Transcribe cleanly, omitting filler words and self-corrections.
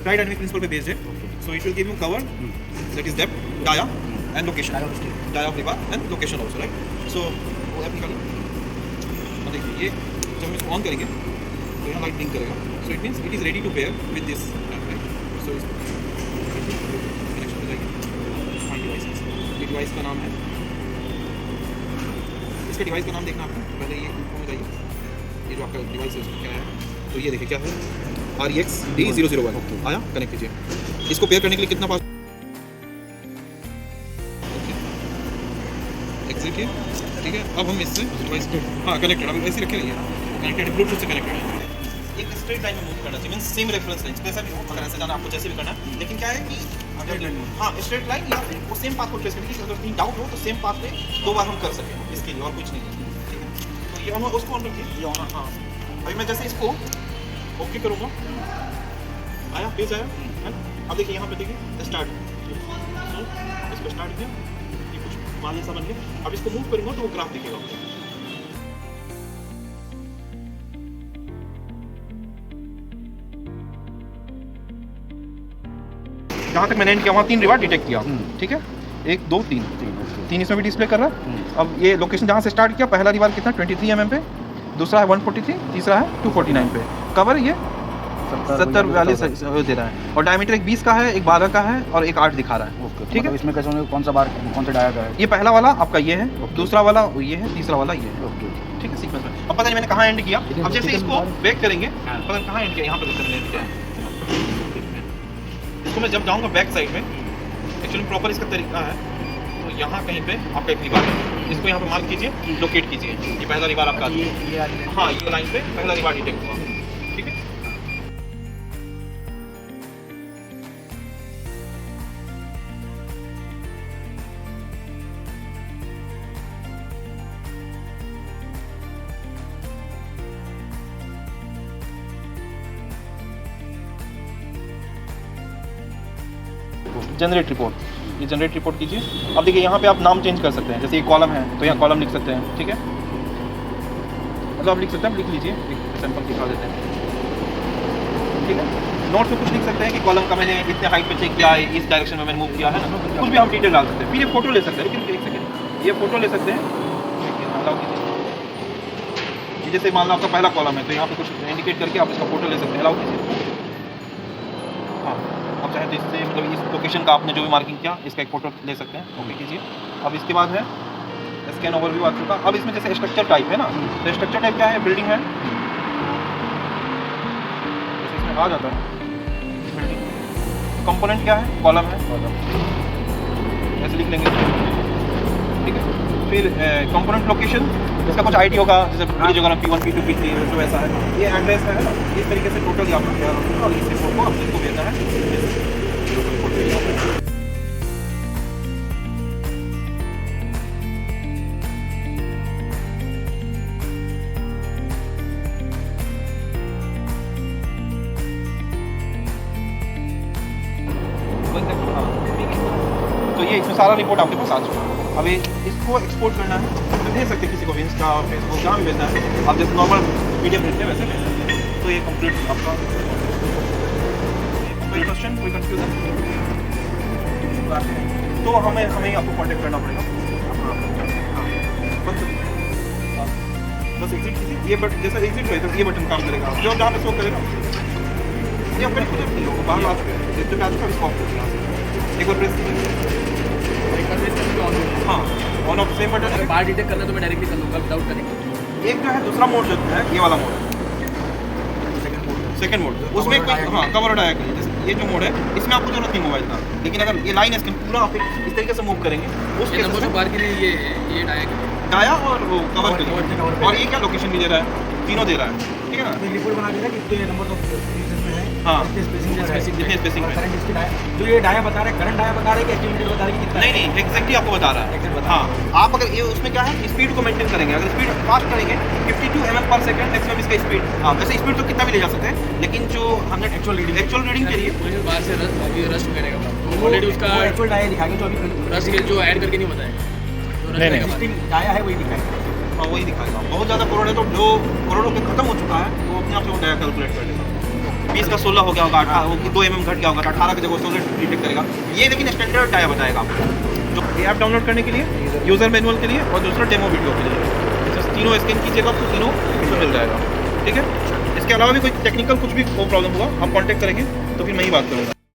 Right dynamic principle पे based है. So it will give you cover, that is depth, dia, and location. Dia of river and location also, right? So वो app निकालिए. अब देखिए ये जब हम इसको ऑन करेंगे तो यहाँ लाइट ब्लिंक करेगा. So it means it is ready to pair with this app, right? So इसको कनेक्शन पे जाइए. Find devices. ये डिवाइस का नाम है. इसके डिवाइस का नाम देखना आपको. पहले ये इन्फो में जाइए. ये जो आपका डिवाइस है उसमें क्या है? तो ये देखिए क्या है. REX D001 आया. कनेक्ट कीजिए. इसको पेयर करने के लिए कितना पास एग्जिट है. ठीक है. अब हम इससे डिवाइस को कनेक्टेड अब ऐसे रखे रहिए. कनेक्टेड ब्लूटूथ से कनेक्टेड है. एक स्ट्रेट लाइन में मूव करना चाहिए. मींस सेम रेफरेंस लाइन कैसा भी हो अगर ऐसे जाना आपको जैसे भी करना है. लेकिन क्या है कि अगर स्ट्रेट लाइन या फिर वो सेम पाथ को ट्रेस करने की अगर कहीं डाउट हो तो सेम पाथ पे 2 बार हम कर सकें. इसके लिए और कुछ नहीं है. ठीक है. तो ये ऑन उसको ऑन रखिए. ये ऑन. हाँ अभी मैं जैसे इसको ओके करूँगा. आया पेज आया है. अब देखिए यहाँ पे देखिए स्टार्ट. इसको स्टार्ट किया. ये कुछ मान सा बन गया. अब इसको मूव करूँगा तो वो ग्राफ दिखेगा. जहाँ तक मैंने एंड किया वहाँ 3 रिवार्ड डिटेक्ट किया. ठीक है. 1 2 3 इसमें भी डिस्प्ले कर रहा है. अब ये लोकेशन जहाँ से स्टार्ट किया पहला रिवार्ड कितना 23 mm पे, दूसरा है 143, तीसरा है 249 पे. कवर ये 70 वाले दे रहा है. और डायमीटर एक 20 का है, एक 12 का है और एक 8 दिखा रहा है. ठीक है. इसमें कैसे कौन सा बार कौन सा डाया गया है? ये पहला वाला आपका ये है, दूसरा वाला ये है, तीसरा वाला ये है. ठीक है. सीक्वेंस में अब पता नहीं मैंने कहाँ एंड किया. अब जैसे इसको बैक करेंगे पता नहीं कहाँ एंड किया. यहाँ पे मैंने एंड किया. इसको मैं जब जाऊँगा बैक साइड में एक्चुअली प्रॉपर इसका तरीका है. तो यहाँ कहीं पे आपका एक रिवार है. इसको यहाँ पे मार्क कीजिए, लोकेट कीजिए. ये पहला रिवार आपका हाँ ये लाइन पे पहला रिवार डिटेक्ट हुआ. ठीक है. Generate report. ये जनरेट रिपोर्ट कीजिए. अब देखिए यहाँ पे आप नाम चेंज कर सकते हैं. जैसे ये कॉलम है तो यहाँ कॉलम लिख सकते हैं. ठीक है. मतलब आप लिख सकते हैं. लिख लीजिए. एक सैंपल दिखा देते हैं. ठीक है. नोट में कुछ लिख सकते हैं कि कॉलम का मैंने इतने हाइट पे चेक किया है, इस डायरेक्शन में मैंने मूव किया है ना. कुछ भी आप डिटेल डाल सकते हैं. फिर ये फोटो ले सकते हैं. लेकिन एक सेकेंड ये फोटो ले सकते हैं. अलाउ कीजिए. ये जैसे मान लो आपका पहला कॉलम है तो यहाँ पे कुछ इंडिकेट करके आप इसका फोटो ले सकते हैं. अलाउ कीजिए. हाँ आप चाहे तो इससे मतलब इस लोकेशन का आपने जो भी मार्किंग किया इसका एक फोटो ले सकते हैं. ओके कीजिए. अब इसके बाद है स्कैन ओवरव्यू आ चुका. अब इसमें जैसे स्ट्रक्चर टाइप है ना, तो स्ट्रक्चर टाइप क्या है? बिल्डिंग है. जैसे इसमें आ जाता है बिल्डिंग. कंपोनेंट क्या है? कॉलम है. ऐसे लिख लेंगे. ठीक है. फिर कंपोनेंट लोकेशन इसका कुछ आईडी होगा. जैसे पूरी जगह P1 P2 P3 तो वैसा है. ये एड्रेस है ना. इस तरीके से टोटल आपका क्या होगा और इस रिपोर्ट को आप इसको भेजना है. तो ये इसमें सारा रिपोर्ट आपके पास आ चुका है. अब इसको एक्सपोर्ट करना है तो भेज सकते हैं किसी को भी. इंस्टा और फेसबुक जहाँ भी भेजना है आप जैसे नॉर्मल PDF भेजते हैं वैसे भेज सकते हैं. तो ये कंप्लीट आपका. कोई क्वेश्चन, कोई कंफ्यूजन? तो हमें आपको कांटेक्ट करना पड़ेगा. बस एग्जिट कीजिए. ये बटन जैसा एग्जिट हुआ तो ये बटन काम करेगा. जो जहाँ पे शो करेगा ये अपने खुद नहीं होगा. बाहर आ चुके हैं. जितने पे आ चुका है इसको ऑफ कर दिया. एक बार प्रेस कीजिए. हाँ ऑन ऑफ सेम बटन है. बाहर डिटेक्ट करना तो मैं डायरेक्टली कर लूँगा विदाउट कनेक्ट. एक जो है दूसरा मोड जो है ये वाला मोड है. सेकंड मोड उसमें कोई हाँ कवर डाया करिए. जैसे ये जो मोड है इसमें आपको जरूरत नहीं मोबाइल का. लेकिन अगर ये लाइन है इसके पूरा आप इस तरीके से मूव करेंगे उस केस में बार के लिए ये डाया और वो कवर के लिए. और ये क्या लोकेशन भी दे रहा है? तीनों दे रहा है. ठीक है ना. रिपोर्ट बना देगा कि नंबर ऑफ में है हाँ। स्पेसिंग इसमें spacing है। करंट इसकी डाया जो ये डाया बता रहा है करंट डाया बता रहा है कि एक्टिव बता रहा है कि कितना नहीं नहीं एग्जैक्टली आपको बता रहा Exactly है। बता हाँ, आप अगर ये उसमें क्या है स्पीड को मेंटेन करेंगे, अगर स्पीड फास्ट करेंगे 52 mm पर सेकंड मैक्सिमम इसका स्पीड। हाँ, वैसे स्पीड तो कितना भी ले जा सकते हैं, लेकिन जो हमने एक्चुअल रीडिंग के लिए मुझे बाहर से रस्ट वगैरह का ऑलरेडी उसका एक्चुअल डाया दिखाएंगे जो अभी रस्ट जो ऐड करके नहीं बताया जो नहीं, नहीं। existing डाया है वही दिखाएंगे। हाँ वही दिखाएगा। बहुत ज़्यादा करोड़ है तो जो करोड़ों के खत्म हो चुका है वो अपने आप से वो डाया कैलकुलेट कर लेगा। 20 का 16 हो गया होगा, 18 वो 2 mm घट गया होगा, 18 की जगह 16 डिटेक्ट करेगा ये, लेकिन स्टैंडर्ड डाया बताएगा आपको। जो ऐप डाउनलोड करने के लिए, यूज़र मैनुअल के लिए और दूसरा डेमो वीडियो के लिए, जैसे तीनों स्कैन कीजिएगा आपको तीनों इसमें मिल जाएगा। ठीक है, इसके अलावा भी कोई टेक्निकल कुछ भी प्रॉब्लम होगा आप कॉन्टैक्ट करेंगे तो फिर मैं ही बात करूँगा।